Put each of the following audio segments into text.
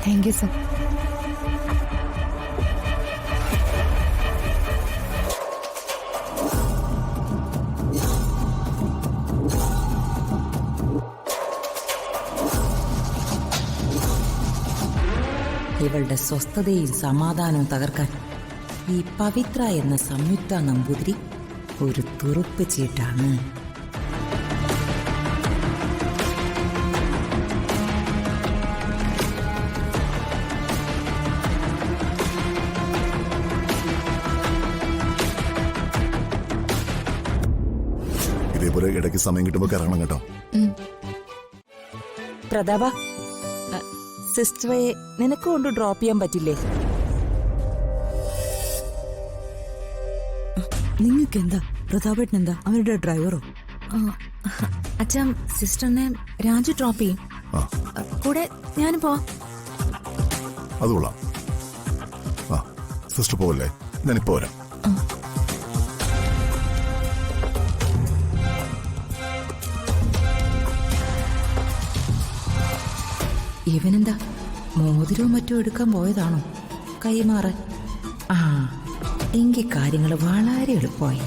Thank you sir. ഇവളുടെ സ്വസ്ഥതയും സമാധാനവും തകർക്കാൻ ഈ പവിത്ര എന്ന സംയുക്ത നമ്പൂതിരി ഒരു തുറുപ്പ് ചീട്ടാണ്. ഇതേപോലെ ഇടയ്ക്ക് സമയം കിട്ടുമ്പോ കറങ്ങണം കേട്ടോ. പ്രതാപ, സിസ്റ്ററെ നിനക്ക് കൊണ്ട് ഡ്രോപ്പ് ചെയ്യാൻ പറ്റില്ലേ? നിങ്ങൾക്ക് എന്താ പ്രതാപേട്ടൻ എന്താ അവരുടെ ഡ്രൈവറോ? അച്ഛാ, സിസ്റ്ററിനെ രാജു ഡ്രോപ്പ് ചെയ്യും. കൂടെ ഞാനും പോവാം. അത് കൊള്ളാം. ആ സിസ്റ്റർ പോവല്ലേ, ഞാനിപ്പോ വരാം. ഇവനെന്താ മോതിരവും മറ്റും എടുക്കാൻ പോയതാണോ കൈമാറാൻ? ആ എങ്കിൽ കാര്യങ്ങൾ വളരെ എളുപ്പമായി.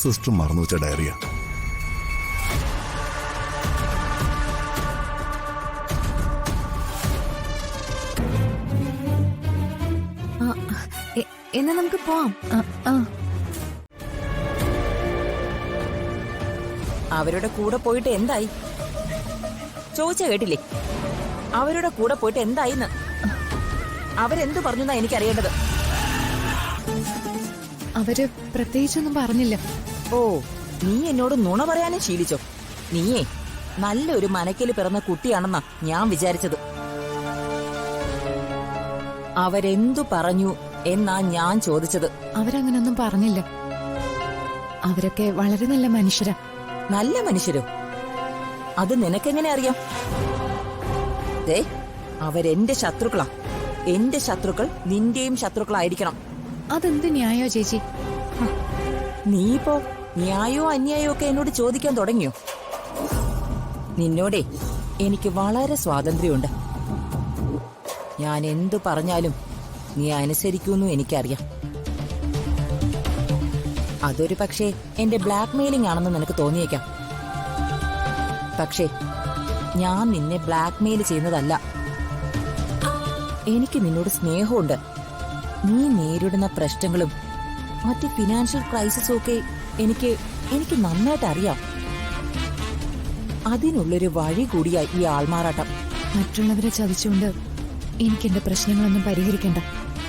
സിസ്റ്റർ മറന്നു വെച്ച ഡയറിയ. എന്നാ നമുക്ക് പോവാം. അവരുടെ കൂടെ പോയിട്ട് എന്തായി? ചോദിച്ച കേട്ടില്ലേ? അവരുടെ കൂടെ പോയിട്ട് എന്തായിന്ന്? അവരെന്തു പറഞ്ഞാ എനിക്കറിയേണ്ടത്. അവര് പ്രത്യേകിച്ചൊന്നും പറഞ്ഞില്ല. ഓ, നീ എന്നോട് നുണ പറയാനും ശീലിച്ചോ? നീയേ നല്ലൊരു മനക്കില് പിറന്ന കുട്ടിയാണെന്നാ ഞാൻ വിചാരിച്ചത്. അവരെന്തു പറഞ്ഞു എന്നാ ഞാൻ ചോദിച്ചത്. അവരങ്ങനൊന്നും പറഞ്ഞില്ല. അവരൊക്കെ വളരെ നല്ല മനുഷ്യരാ. നല്ല മനുഷ്യരോ? അത് നിനക്കെങ്ങനെ അറിയാം? ദേ, അവരെന്റെ ശത്രുക്കളാ. എന്റെ ശത്രുക്കൾ നിന്റെയും ശത്രുക്കളായിരിക്കണം. അതെന്ത് ന്യായോ ചേച്ചി? നീ ഇപ്പോ ന്യായോ അന്യായോ ഒക്കെ എന്നോട് ചോദിക്കാൻ തുടങ്ങിയോ? നിന്നോടേ എനിക്ക് വളരെ സ്വാതന്ത്ര്യമുണ്ട്. ഞാൻ എന്തു പറഞ്ഞാലും നീ അനുസരിക്കൂന്നു എനിക്കറിയാം. അതൊരു പക്ഷേ എന്റെ ബ്ലാക്ക് മെയിലിംഗ് ആണെന്ന് നിനക്ക് തോന്നിയേക്കാം. പക്ഷേ ഞാൻ നിന്നെ ബ്ലാക്ക് മെയിൽ ചെയ്യുന്നതല്ല. എനിക്ക് നിന്നോട് സ്നേഹമുണ്ട്. നീ നേരിടുന്ന പ്രശ്നങ്ങളും മറ്റ് ഫിനാൻഷ്യൽ ക്രൈസിസും ഒക്കെ എനിക്ക് നന്നായിട്ട് അറിയാം. അതിനുള്ളൊരു വഴി കൂടിയായി ഈ ആൾമാറാട്ടം. മറ്റുള്ളവരെ ചതിച്ചുകൊണ്ട് എനിക്ക് എന്റെ പ്രശ്നങ്ങളൊന്നും പരിഹരിക്കണ്ട.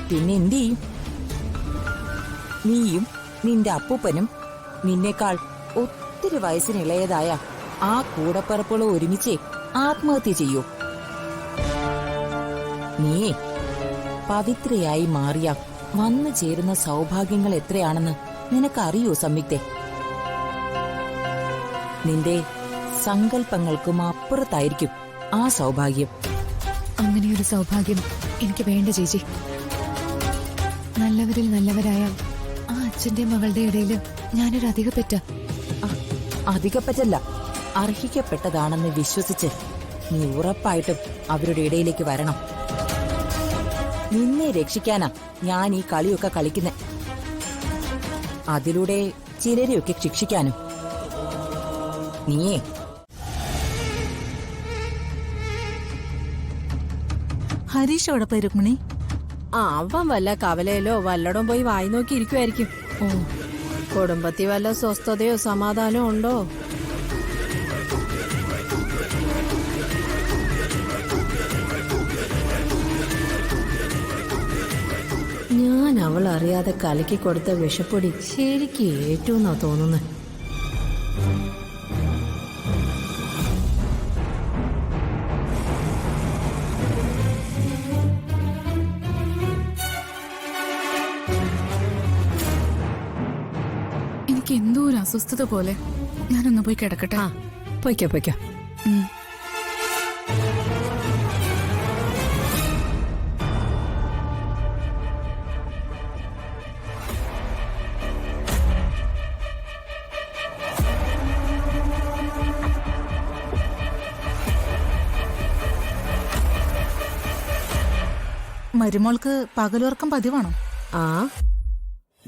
പിന്നെ എന്ത് ചെയ്യും? നീയും നിന്റെ അപ്പൂപ്പനും നിന്നേക്കാൾ ഒത്തിരി വയസ്സിന് ഇളയതായ ആ കൂടപ്പിറപ്പുകൾ ഒരുമിച്ച് ആത്മഹത്യ ചെയ്യൂ. നീയേ പവിത്രയായി മാറിയ വന്നു ചേരുന്ന സൗഭാഗ്യങ്ങൾ എത്രയാണെന്ന് നിനക്കറിയോ സംയുക്തേ? നിന്റെ സങ്കല്പങ്ങൾക്കും അപ്പുറത്തായിരിക്കും ആ സൗഭാഗ്യം. അങ്ങനെയൊരു സൗഭാഗ്യം എനിക്ക് വേണ്ട ചേച്ചി. നല്ലവരിൽ നല്ലവരായ ആ അച്ഛന്റെ മകളുടെ ഇടയിൽ ഞാനൊരു അധികപ്പറ്റ. അധികപ്പറ്റല്ല, അർഹിക്കപ്പെട്ടതാണെന്ന് വിശ്വസിച്ച് നീ ഉറപ്പായിട്ടും അവരുടെ ഇടയിലേക്ക് വരണം. നിന്നെ രക്ഷിക്കാനാ ഞാൻ ഈ കളിയൊക്കെ കളിക്കുന്നെ. അതിലൂടെ ചിലരെയൊക്കെ ശിക്ഷിക്കാനും. നീയേ ഹരീഷ് അവിടെ പോയി രുക്മിണി? അവൻ വല്ല കവലയിലോ വല്ലടോ പോയി വായി നോക്കി ഇരിക്കുമായിരിക്കും. കുടുംബത്തിൽ വല്ല സ്വസ്ഥതയോ സമാധാനമോ ഉണ്ടോ? ഞാൻ അവൾ അറിയാതെ കലക്കി കൊടുത്ത വിഷപ്പൊടി ശരിക്ക് ഏറ്റൂന്നാ തോന്നുന്നത്. എനിക്ക് എന്തോ ഒരു അസ്വസ്ഥത പോലെ. ഞാനൊന്ന് പോയി കിടക്കട്ടെ. പൊയ്ക്കോ. മരുമോൾക്ക് പകലുറക്കം പതിവാണോ? ആ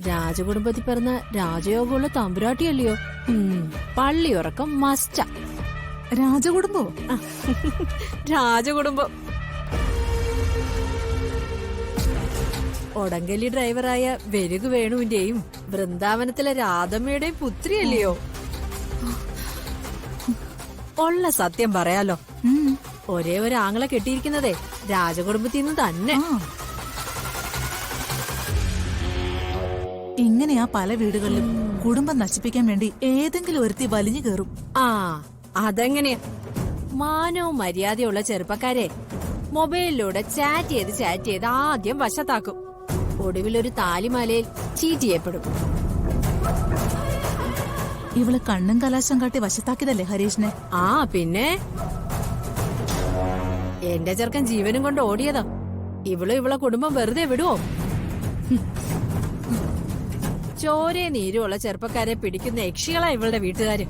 രാജകുടുംബത്തിൽ പിറന്ന രാജയോഗമുള്ള തമ്പുരാട്ടിയല്ലയോ. പള്ളിയുറക്കം മസ്റ്റ. രാജകുടുംബോ? രാജകുടുംബം. ഒടങ്കലി ഡ്രൈവറായ വെരുകു വേണുവിന്റെയും വൃന്ദാവനത്തിലെ രാധമ്മയുടെയും പുത്രിയല്ലയോ. ഉള്ള സത്യം പറയാലോ, ഒരേ ഒരു ആങ്ങളെ കെട്ടിയിരിക്കുന്നതേ രാജകുടുംബത്തിൽ നിന്ന് തന്നെ. ഇങ്ങനെയാ പല വീടുകളിലും കുടുംബം നശിപ്പിക്കാൻ വേണ്ടി ഏതെങ്കിലും ഒരുത്തി വലിഞ്ഞു കയറും. ആ അതെങ്ങനെയാ? മാനവും മര്യാദയുള്ള ചെറുപ്പക്കാരെ മൊബൈലിലൂടെ ചാറ്റ് ചെയ്ത് ആദ്യം വശത്താക്കും. ഒടുവിലൊരു താലിമാലയിൽ ചീറ്റ് ചെയ്യപ്പെടും. ഇവള് കണ്ണും കലാശം കാട്ടി വശത്താക്കിയതല്ലേ ഹരീഷിനെ? ആ പിന്നെ എന്റെ ചെറുക്കൻ ജീവനും കൊണ്ട് ഓടിയതാ. ഇവളെ കുടുംബം വെറുതെ വിടുവോ? ചോരേ നീരുമുള്ള ചെറുപ്പക്കാരെ പിടിക്കുന്ന യക്ഷികളാ ഇവളുടെ വീട്ടുകാര്.